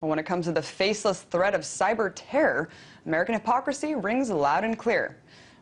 But when it comes to the faceless threat of cyber terror, American hypocrisy rings loud and clear.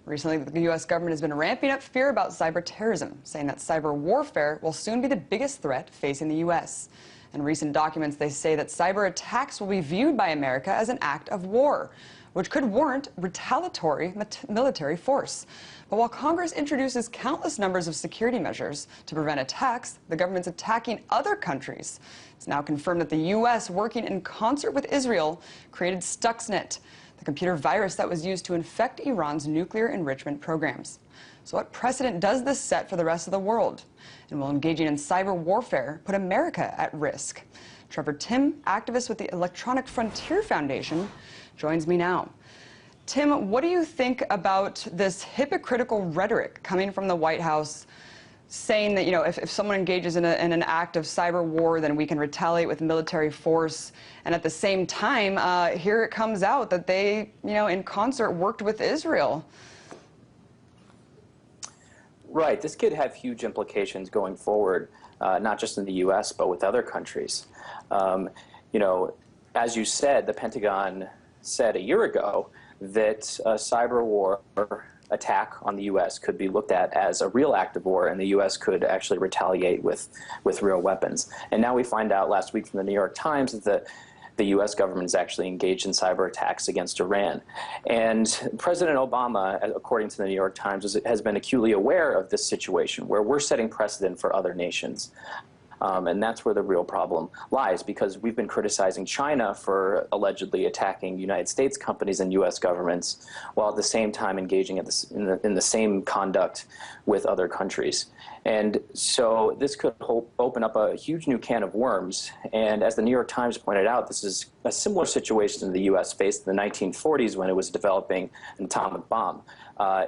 Recently, the U.S. government has been ramping up fear about cyber terrorism, saying that cyber warfare will soon be the biggest threat facing the U.S. In recent documents, they say that cyber attacks will be viewed by America as an act of war, which could warrant retaliatory military force. But while Congress introduces countless numbers of security measures to prevent attacks, the government's attacking other countries. It's now confirmed that the U.S., working in concert with Israel, created Stuxnet, the computer virus that was used to infect Iran's nuclear enrichment programs. So what precedent does this set for the rest of the world? And will engaging in cyber warfare put America at risk? Trevor Tim, activist with the Electronic Frontier Foundation, joins me now. Tim, what do you think about this hypocritical rhetoric coming from the White House saying that, if someone engages in an act of cyber war, then we can retaliate with military force, and at the same time, here it comes out that they, in concert worked with Israel? Right. This could have huge implications going forward, not just in the U.S., but with other countries. As you said, the Pentagon said a year ago that a cyber war attack on the U.S. could be looked at as a real act of war, and the U.S. could actually retaliate with real weapons. And now we find out last week from the New York Times that the U.S. government is actually engaged in cyber attacks against Iran. And President Obama, according to the New York Times, has been acutely aware of this situation where we're setting precedent for other nations. And that's where the real problem lies, because we've been criticizing China for allegedly attacking United States companies and U.S. governments, while at the same time engaging in the same conduct with other countries. And so this could open up a huge new can of worms. And as the New York Times pointed out, this is a similar situation the U.S. faced in the 1940s when it was developing an atomic bomb.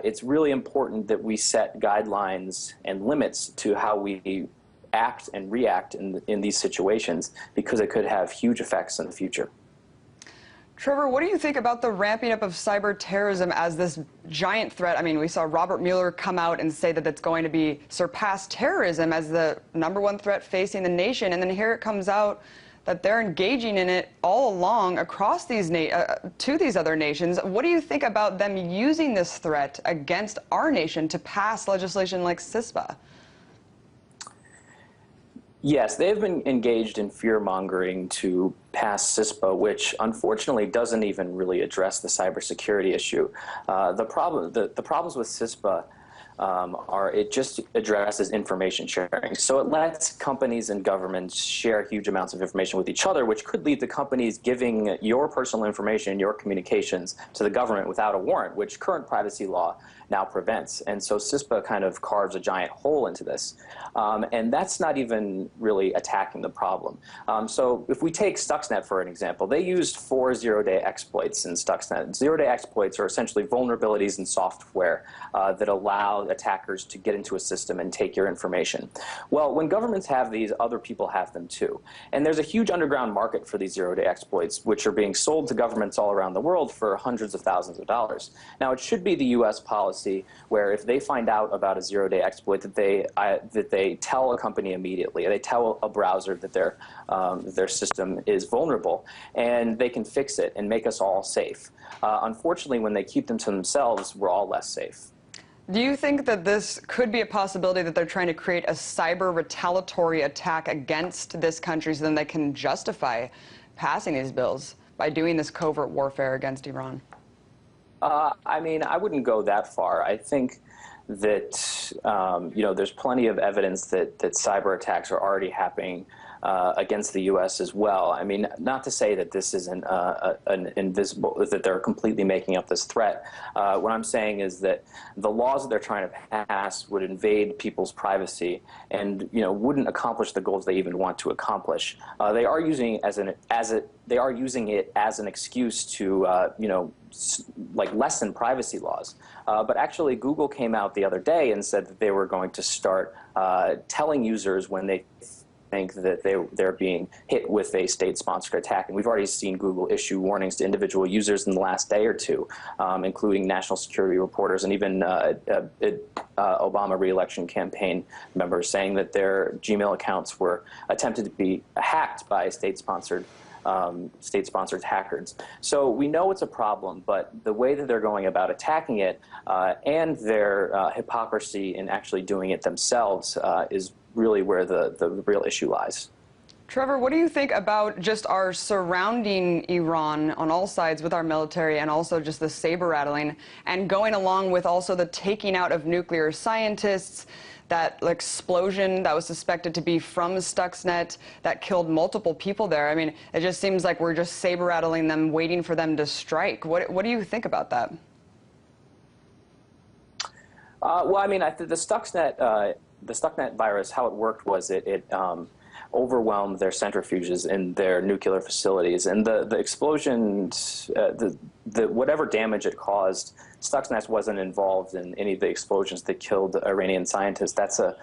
It's really important that we set guidelines and limits to how we act and react in these situations, because it could have huge effects in the future. Trevor, what do you think about the ramping up of cyber terrorism as this giant threat? I mean, we saw Robert Mueller come out and say that it's going to surpass terrorism as the #1 threat facing the nation, and then here it comes out that they're engaging in it all along across these to these other nations. What do you think about them using this threat against our nation to pass legislation like CISPA? Yes, they've been engaged in fear-mongering to pass CISPA, which unfortunately doesn't even really address the cybersecurity issue. The problems with CISPA it just addresses information sharing. So it lets companies and governments share huge amounts of information with each other, which could lead to companies giving your personal information, your communications, to the government without a warrant, which current privacy law now prevents. And so CISPA kind of carves a giant hole into this. And that's not even really attacking the problem. So if we take Stuxnet for an example, they used 4 zero-day exploits in Stuxnet. Zero-day exploits are essentially vulnerabilities in software that allow attackers to get into a system and take your information. Well, when governments have these, other people have them too. And there's a huge underground market for these zero-day exploits, which are being sold to governments all around the world for hundreds of thousands of dollars. Now, it should be the U.S. policy where if they find out about a zero-day exploit, that they tell a company immediately. They tell a browser that their system is vulnerable, and they can fix it and make us all safe. Unfortunately, when they keep them to themselves, we're all less safe. Do you think that this could be a possibility that they're trying to create a cyber retaliatory attack against this country so then they can justify passing these bills by doing this covert warfare against Iran? I mean, I wouldn't go that far. I think that there's plenty of evidence that cyber attacks are already happening against the U.S. as well. I mean, not to say that this isn't an invisible, that they're completely making up this threat. What I'm saying is that the laws that they're trying to pass would invade people's privacy and wouldn't accomplish the goals they even want to accomplish. They are using it as an excuse to like lessen privacy laws. But actually, Google came out the other day and said that they were going to start telling users when they think that they're being hit with a state-sponsored attack. And we've already seen Google issue warnings to individual users in the last day or two, including national security reporters and even Obama re-election campaign members saying that their Gmail accounts were attempted to be hacked by state-sponsored state-sponsored hackers. So we know it's a problem, but the way that they're going about attacking it and their hypocrisy in actually doing it themselves is really where the real issue lies. Trevor, what do you think about just our surrounding Iran on all sides with our military and also just the saber rattling and going along with also the taking out of nuclear scientists, that explosion that was suspected to be from Stuxnet that killed multiple people there? I mean, it just seems like we're just saber rattling them, waiting for them to strike. What do you think about that? Well, I mean, the Stuxnet virus, how it worked was it overwhelmed their centrifuges in their nuclear facilities, and the explosions, whatever damage it caused, Stuxnet wasn't involved in any of the explosions that killed Iranian scientists. That's a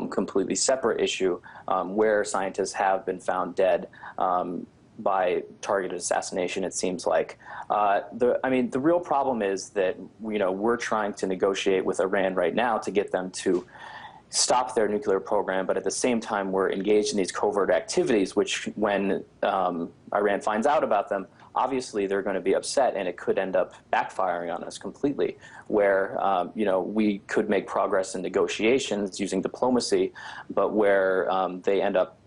completely separate issue where scientists have been found dead by targeted assassination, it seems like. I mean, the real problem is that we're trying to negotiate with Iran right now to get them to stop their nuclear program, but at the same time we're engaged in these covert activities, which when Iran finds out about them, obviously they're going to be upset, and it could end up backfiring on us completely, where we could make progress in negotiations using diplomacy, but where they end up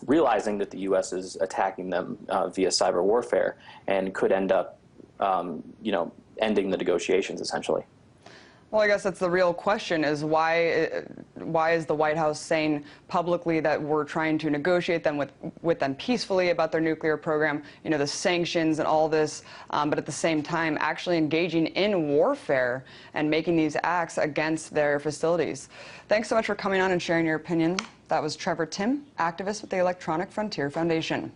realizing that the U.S. is attacking them via cyber warfare, and could end up ending the negotiations essentially. Well, I guess that's the real question, is why is the White House saying publicly that we're trying to negotiate them with them peacefully about their nuclear program, the sanctions and all this, but at the same time actually engaging in warfare and making these acts against their facilities? Thanks so much for coming on and sharing your opinion. That was Trevor Timm, activist with the Electronic Frontier Foundation.